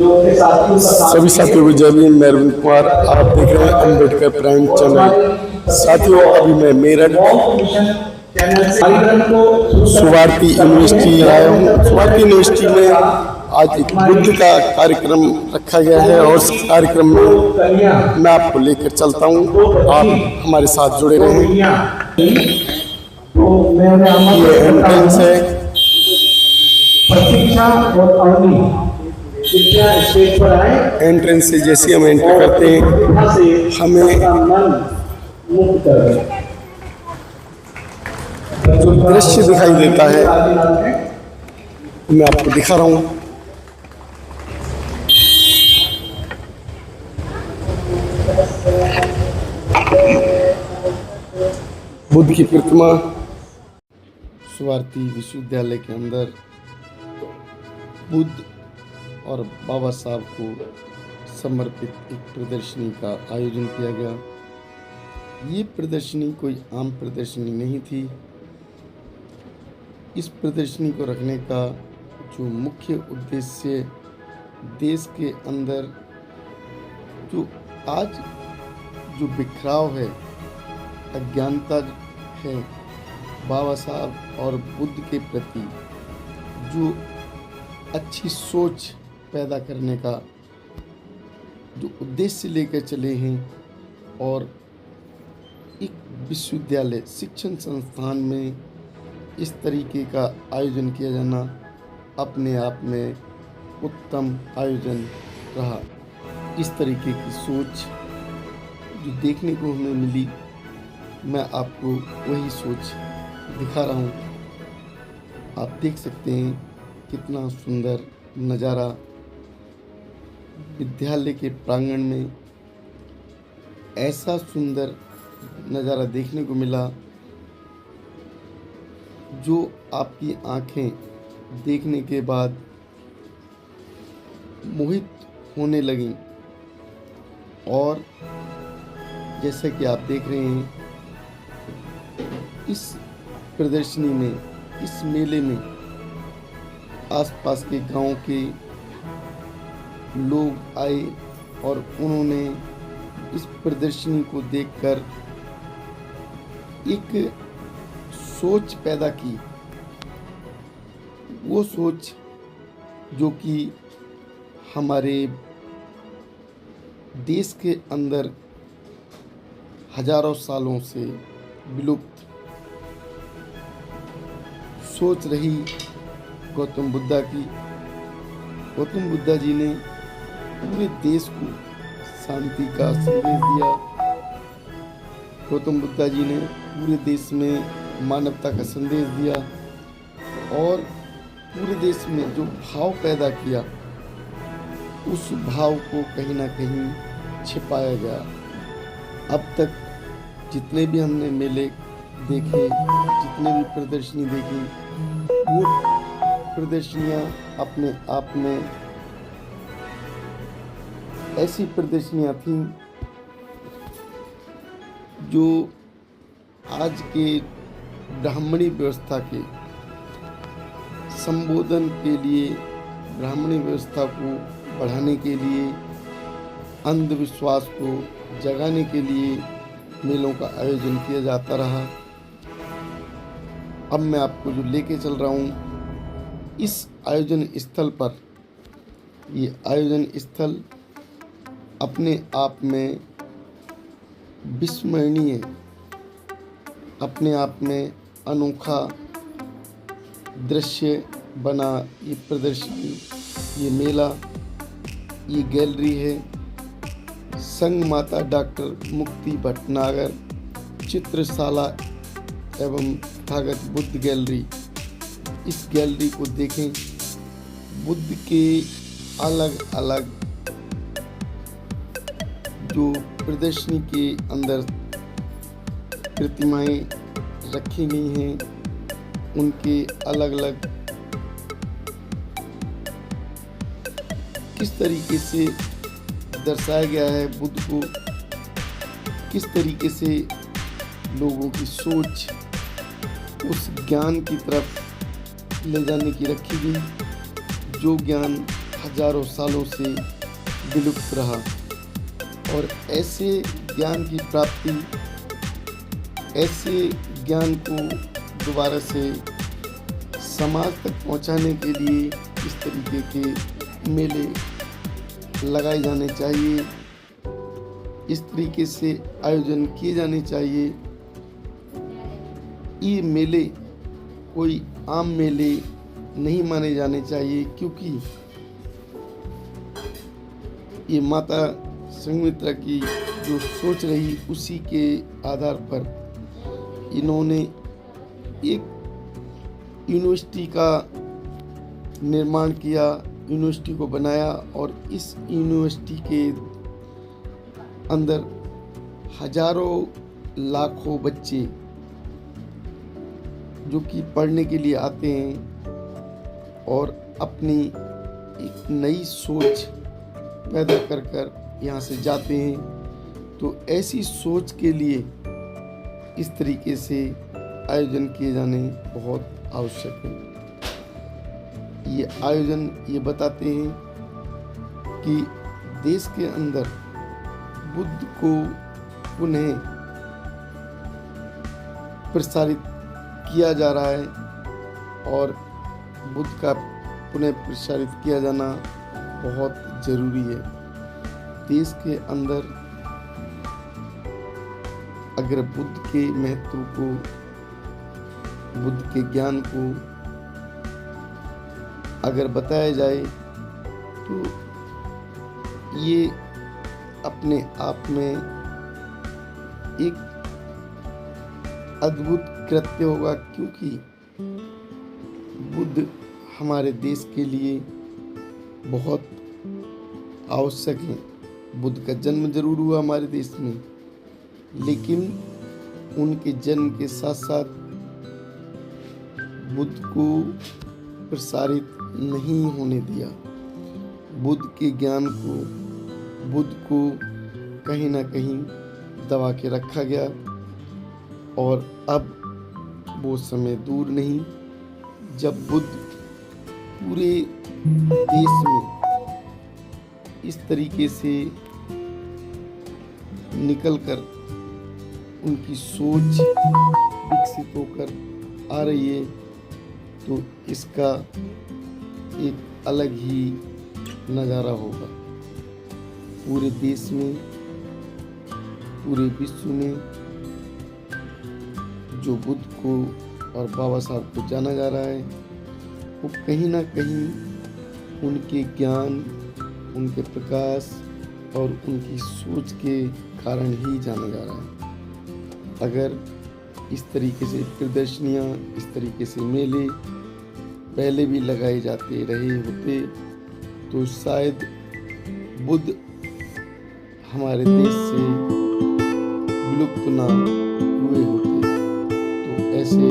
सभी साथियों को जय भीम। मैं अरविंद कुमार, आप देख रहे हैं अम्बेडकर प्राइम चैनल। साथियों, अभी मैं मेरठ सुवार्थी यूनिवर्सिटी आया हूँ। सुवार्थी यूनिवर्सिटी में आज एक बुद्ध का कार्यक्रम रखा गया है और इस कार्यक्रम में मैं आपको लेकर चलता हूँ। आप हमारे साथ जुड़े रहें। ये एंट्रेंस है। प्रतीक्षा और अवनी स्टेज पर आए। एंट्रेंस से जैसे हम एंटर करते हैं हमें जो दृश्य दिखाई देता है मैं आपको दिखा रहा हूँ। बुद्ध की प्रतिमा सुवार्थी विश्वविद्यालय के अंदर बुद्ध और बाबा साहब को समर्पित एक प्रदर्शनी का आयोजन किया गया। ये प्रदर्शनी कोई आम प्रदर्शनी नहीं थी। इस प्रदर्शनी को रखने का जो मुख्य उद्देश्य देश के अंदर जो आज जो बिखराव है, अज्ञानता है, बाबा साहब और बुद्ध के प्रति जो अच्छी सोच पैदा करने का जो उद्देश्य लेकर चले हैं और एक विश्वविद्यालय शिक्षण संस्थान में इस तरीके का आयोजन किया जाना अपने आप में उत्तम आयोजन रहा। इस तरीके की सोच जो देखने को हमें मिली, मैं आपको वही सोच दिखा रहा हूँ। आप देख सकते हैं कितना सुंदर नज़ारा विद्यालय के प्रांगण में ऐसा सुंदर नज़ारा देखने को मिला जो आपकी आंखें देखने के बाद मोहित होने लगीं। और जैसा कि आप देख रहे हैं इस प्रदर्शनी में, इस मेले में आसपास के गांव के लोग आए और उन्होंने इस प्रदर्शनी को देखकर एक सोच पैदा की। वो सोच जो कि हमारे देश के अंदर हजारों सालों से विलुप्त सोच रही गौतम बुद्धा की। गौतम बुद्धा जी ने पूरे देश को शांति का संदेश दिया। गौतम बुद्धा जी ने पूरे देश में मानवता का संदेश दिया और पूरे देश में जो भाव पैदा किया उस भाव को कहीं ना कहीं छिपाया गया। अब तक जितने भी हमने मेले देखे, जितने भी प्रदर्शनी देखी, वो प्रदर्शनियाँ अपने आप में ऐसी प्रदर्शनियाँ थीं जो आज के ब्राह्मणी व्यवस्था के संबोधन के लिए, ब्राह्मणी व्यवस्था को बढ़ाने के लिए, अंधविश्वास को जगाने के लिए मेलों का आयोजन किया जाता रहा। अब मैं आपको जो लेके चल रहा हूँ इस आयोजन स्थल पर, ये आयोजन स्थल अपने आप में विस्मरणीय, अपने आप में अनोखा दृश्य बना। ये प्रदर्शनी, ये मेला, ये गैलरी है संघ माता डॉक्टर मुक्ति भटनागर चित्रशाला एवं तथागत बुद्ध गैलरी। इस गैलरी को देखें। बुद्ध के अलग अलग जो प्रदर्शनी के अंदर प्रतिमाएं रखी गई हैं, उनके अलग अलग किस तरीके से दर्शाया गया है बुद्ध को, किस तरीके से लोगों की सोच उस ज्ञान की तरफ ले जाने की रखी गई जो ज्ञान हजारों सालों से विलुप्त रहा और ऐसे ज्ञान की प्राप्ति, ऐसे ज्ञान को दोबारा से समाज तक पहुंचाने के लिए इस तरीके के मेले लगाए जाने चाहिए, इस तरीके से आयोजन किए जाने चाहिए। ये मेले कोई आम मेले नहीं माने जाने चाहिए, क्योंकि ये माता संघमित्रा की जो सोच रही उसी के आधार पर इन्होंने एक यूनिवर्सिटी का निर्माण किया, यूनिवर्सिटी को बनाया और इस यूनिवर्सिटी के अंदर हजारों लाखों बच्चे जो कि पढ़ने के लिए आते हैं और अपनी एक नई सोच पैदा कर यहाँ से जाते हैं। तो ऐसी सोच के लिए इस तरीके से आयोजन किए जाने बहुत आवश्यक है। ये आयोजन ये बताते हैं कि देश के अंदर बुद्ध को पुनः प्रसारित किया जा रहा है और बुद्ध का पुनः प्रसारित किया जाना बहुत जरूरी है। देश के अंदर अगर बुद्ध के महत्व को, बुद्ध के ज्ञान को अगर बताया जाए तो ये अपने आप में एक अद्भुत कृत्य होगा, क्योंकि बुद्ध हमारे देश के लिए बहुत आवश्यक है। बुद्ध का जन्म जरूर हुआ हमारे देश में, लेकिन उनके जन्म के साथ साथ बुद्ध को प्रसारित नहीं होने दिया। बुद्ध के ज्ञान को, बुद्ध को कहीं ना कहीं दबा के रखा गया और अब वो समय दूर नहीं जब बुद्ध पूरे देश में इस तरीके से निकलकर उनकी सोच विकसित होकर आ रही है, तो इसका एक अलग ही नज़ारा होगा। पूरे देश में, पूरे विश्व में जो बुद्ध को और बाबा साहब को जाना जा रहा है, वो कहीं ना कहीं उनके ज्ञान, उनके प्रकाश और उनकी सोच के कारण ही जाना जा रहा है। अगर इस तरीके से प्रदर्शनियाँ, इस तरीके से मेले पहले भी लगाए जाते रहे होते तो शायद बुद्ध हमारे देश से विलुप्त ना हुए होते। तो ऐसे